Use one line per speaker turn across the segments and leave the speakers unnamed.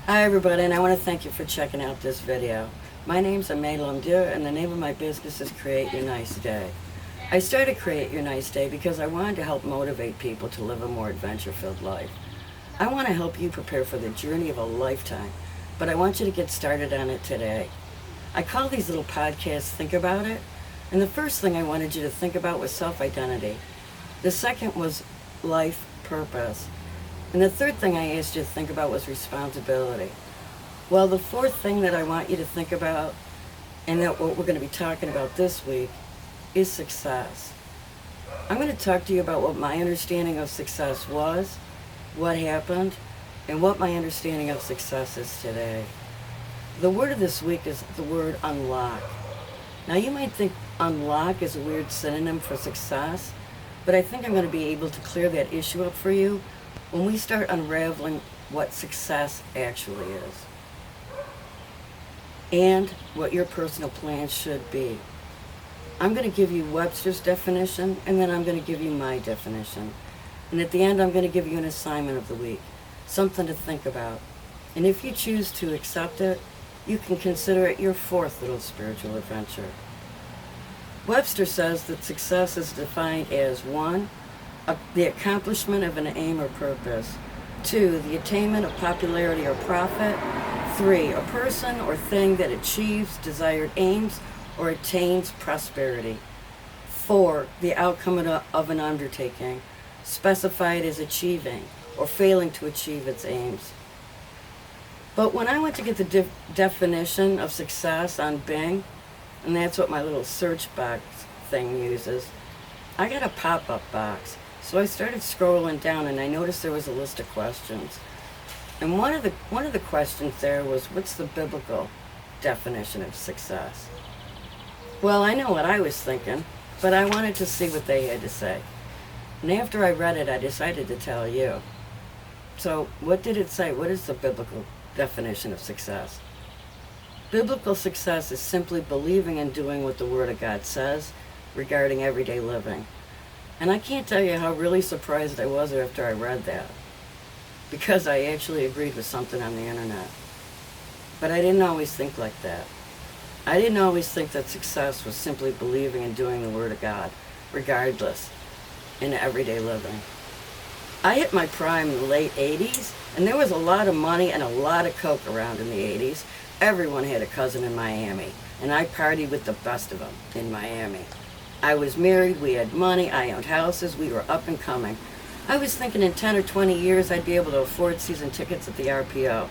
Hi everybody, and I want to thank you for checking out this video. My name's Aimee Lamdieu, and the name of my business is Create Your Nice Day. I started Create Your Nice Day because I wanted to help motivate people to live a more adventure-filled life. I want to help you prepare for the journey of a lifetime, but I want you to get started on it today. I call these little podcasts Think About It, and the first thing I wanted you to think about was self-identity. The second was life purpose. And the third thing I asked you to think about was responsibility. Well, the fourth thing that I want you to think about, and that what we're going to be talking about this week, is success. I'm going to talk to you about what my understanding of success was, what happened, and what my understanding of success is today. The word of this week is the word unlock. Now you might think unlock is a weird synonym for success, but I think I'm going to be able to clear that issue up for you when we start unraveling what success actually is and what your personal plan should be. I'm going to give you Webster's definition, and then I'm going to give you my definition. And at the end, I'm going to give you an assignment of the week, something to think about. And if you choose to accept it, you can consider it your fourth little spiritual adventure. Webster says that success is defined as 1, the accomplishment of an aim or purpose. 2, the attainment of popularity or profit. 3, a person or thing that achieves desired aims or attains prosperity. 4, the outcome of an undertaking, specified as achieving or failing to achieve its aims. But when I went to get the definition of success on Bing, and that's what my little search box thing uses, I got a pop-up box. So I started scrolling down, and I noticed there was a list of questions. And one of the questions there was, what's the biblical definition of success? Well, I know what I was thinking, but I wanted to see what they had to say. And after I read it, I decided to tell you. So what did it say? What is the biblical definition of success? Biblical success is simply believing and doing what the Word of God says regarding everyday living. And I can't tell you how really surprised I was after I read that, because I actually agreed with something on the internet. But I didn't always think like that. I didn't always think that success was simply believing and doing the Word of God, regardless, in everyday living. I hit my prime in the late 80s, and there was a lot of money and a lot of coke around in the 80s. Everyone had a cousin in Miami, and I partied with the best of them in Miami. I was married, we had money, I owned houses, we were up and coming. I was thinking in 10 or 20 years I'd be able to afford season tickets at the RPO.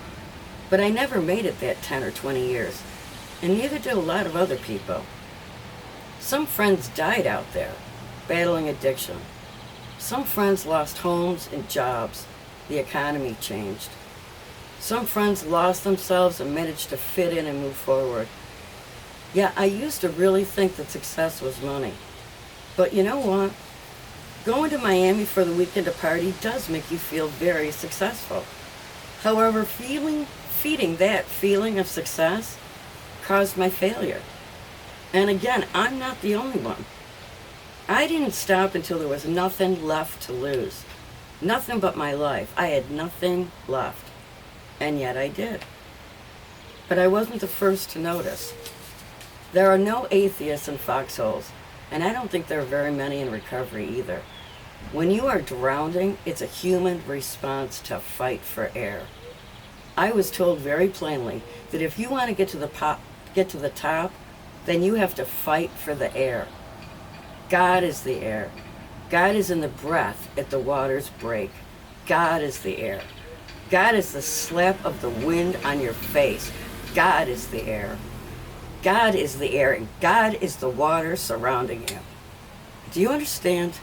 But I never made it that 10 or 20 years, and neither did a lot of other people. Some friends died out there, battling addiction. Some friends lost homes and jobs. The economy changed. Some friends lost themselves and managed to fit in and move forward. Yeah, I used to really think that success was money. But you know what? Going to Miami for the weekend to party does make you feel very successful. However, feeding that feeling of success caused my failure. And again, I'm not the only one. I didn't stop until there was nothing left to lose. Nothing but my life. I had nothing left. And yet I did. But I wasn't the first to notice. There are no atheists in foxholes, and I don't think there are very many in recovery either. When you are drowning, it's a human response to fight for air. I was told very plainly that if you want to get to the top, then you have to fight for the air. God is the air. God is in the breath at the water's break. God is the air. God is the slap of the wind on your face. God is the air. God is the air, and God is the water surrounding you. Do you understand?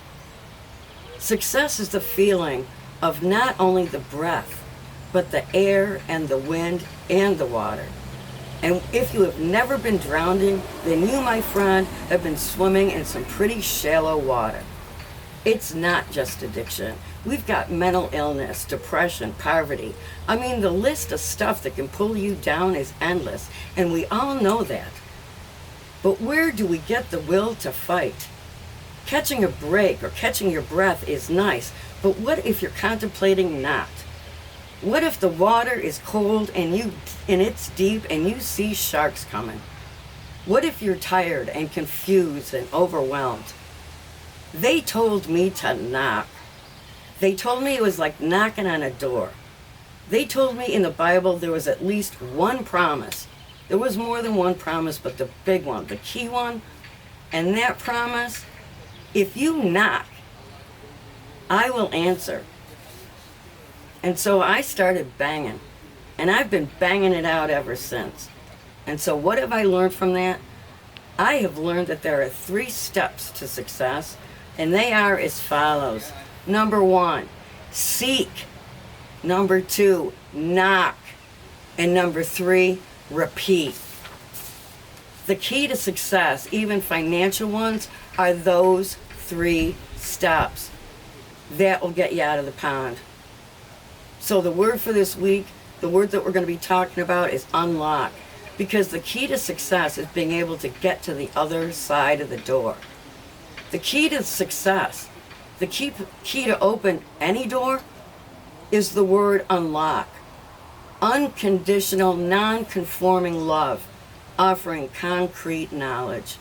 Success is the feeling of not only the breath, but the air and the wind and the water. And if you have never been drowning, then you, my friend, have been swimming in some pretty shallow water. It's not just addiction. We've got mental illness, depression, poverty. I mean, the list of stuff that can pull you down is endless, and we all know that. But where do we get the will to fight? Catching a break or catching your breath is nice, but what if you're contemplating not? What if the water is cold and it's deep and you see sharks coming? What if you're tired and confused and overwhelmed? They told me to knock. They told me it was like knocking on a door. They told me in the Bible there was at least one promise. There was more than one promise, but the big one, the key one, and that promise, if you knock, I will answer. And so I started banging, and I've been banging it out ever since. And so what have I learned from that? I have learned that there are 3 steps to success, and they are as follows. Number 1, seek. Number 2, knock. And number 3, repeat. The key to success, even financial ones, are those 3 steps. That will get you out of the pond. So the word for this week, the word that we're going to be talking about is unlock. Because the key to success is being able to get to the other side of the door. The key to success, the key to open any door is the word unlock. Unconditional, non-conforming love, offering concrete knowledge.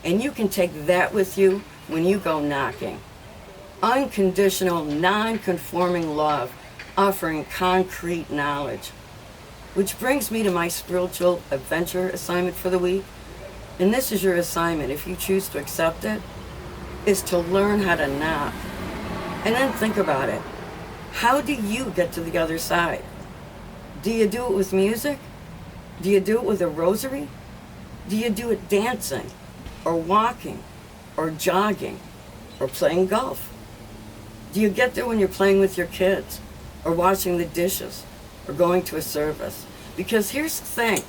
And you can take that with you when you go knocking. Unconditional, non-conforming love, offering concrete knowledge. Which brings me to my spiritual adventure assignment for the week. And this is your assignment, if you choose to accept it, is to learn how to knock. And then think about it. How do you get to the other side? Do you do it with music? Do you do it with a rosary? Do you do it dancing, or walking, or jogging, or playing golf? Do you get there when you're playing with your kids, or washing the dishes, or going to a service? Because here's the thing,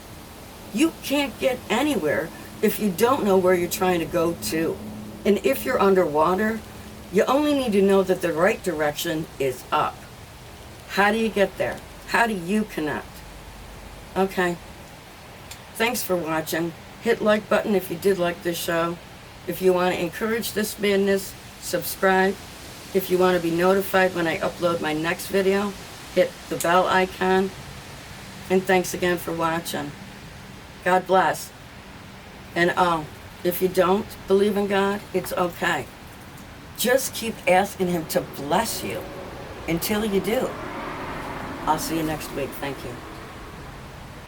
you can't get anywhere if you don't know where you're trying to go to. And if you're underwater, you only need to know that the right direction is up. How do you get there? How do you connect? Okay. Thanks for watching. Hit like button if you did like this show. If you want to encourage this madness, subscribe. If you want to be notified when I upload my next video, hit the bell icon. And thanks again for watching. God bless. And if you don't believe in God, it's okay. Just keep asking Him to bless you until you do. I'll see you next week. Thank you.